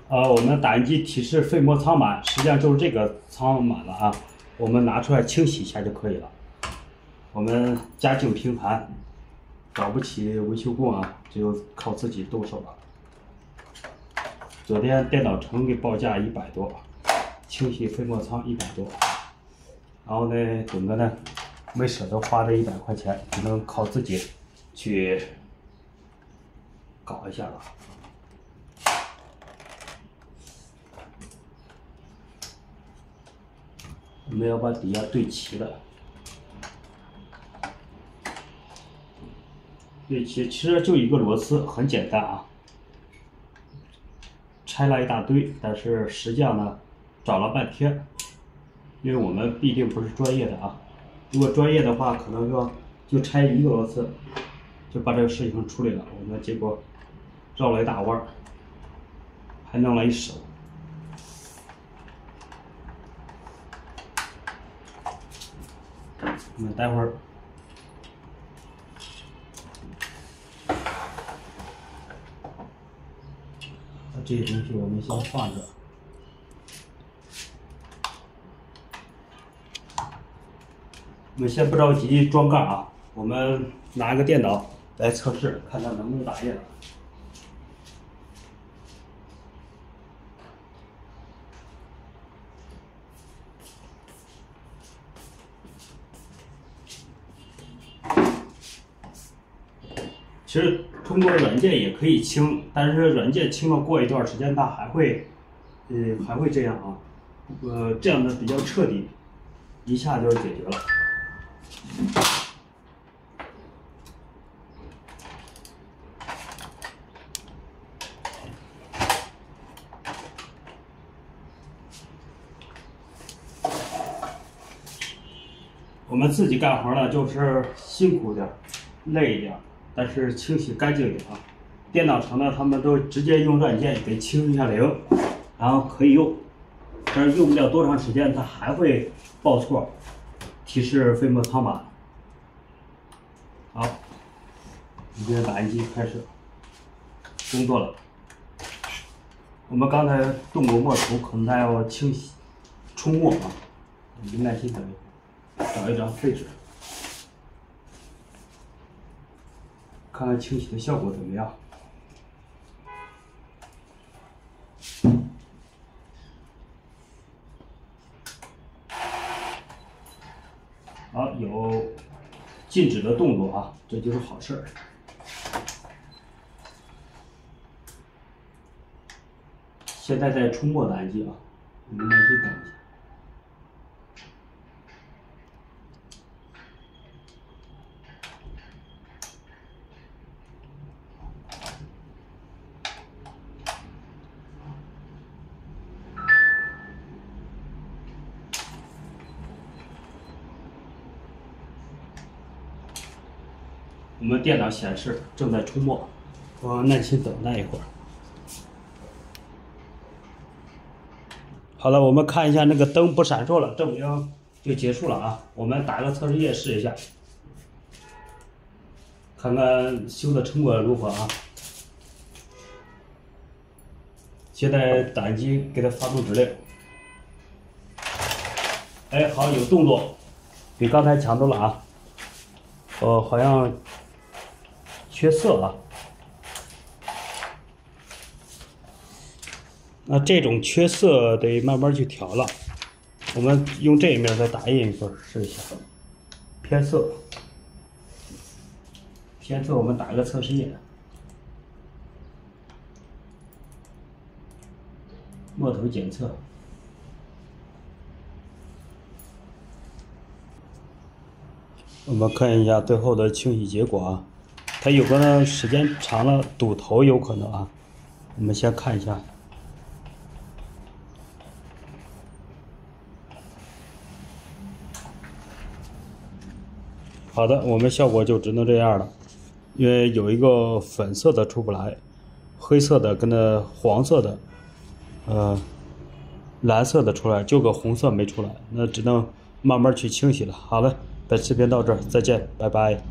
我们打印机提示飞膜仓满，实际上就是这个仓满了啊，我们拿出来清洗一下就可以了。我们家境贫寒，找不起维修工啊，只有靠自己动手了。昨天电脑城给报价100多，清洗飞膜仓100多，然后呢，总的呢没舍得花这100块钱，只能靠自己去搞一下了。我们要把底下对齐了。对齐，其实就一个螺丝，很简单啊。拆了一大堆，但是实际上呢，找了半天，因为我们毕竟不是专业的啊。如果专业的话，可能说就拆一个螺丝，就把这个事情处理了。我们结果绕了一大弯，还弄了一手。我们待会儿把这些东西我们先放着。我们先不着急装盖啊，我们拿个电脑来测试，看它能不能打印。其实通过软件也可以清，但是软件清了过一段时间它还会这样啊，这样的比较彻底，一下就解决了。我们自己干活呢，就是辛苦点，累一点。但是清洗干净一点啊！电脑城呢，他们都直接用软件给清一下零，然后可以用，但是用不了多长时间，它还会报错，提示飞膜仓满。好，我们这打印机开始工作了。我们刚才动过墨头，可能还要清洗、冲墨啊，你耐心等一会儿，找一张废纸。看看清洗的效果怎么样？好，有静止的动作啊，这就是好事儿。现在在冲墨打印机啊，你们耐心等一下。我们电脑显示正在冲墨，我耐心等待一会儿。好了，我们看一下那个灯不闪烁了，证明就结束了啊。我们打个测试页试一下，看看修的成果如何啊。现在打印机给它发出指令，哎，好，有动作，比刚才强多了啊。好像缺色啊。那这种缺色得慢慢去调了。我们用这一面再打印一份试一下。偏色，偏色，我们打个测试页。墨头检测。我们看一下最后的清洗结果啊，它有可能时间长了堵头有可能啊。我们先看一下。好的，我们效果就只能这样了，因为有一个粉色的出不来，黑色的跟那黄色的，蓝色的出来，就个红色没出来，那只能慢慢去清洗了。好了，本视频到这儿，再见，拜拜。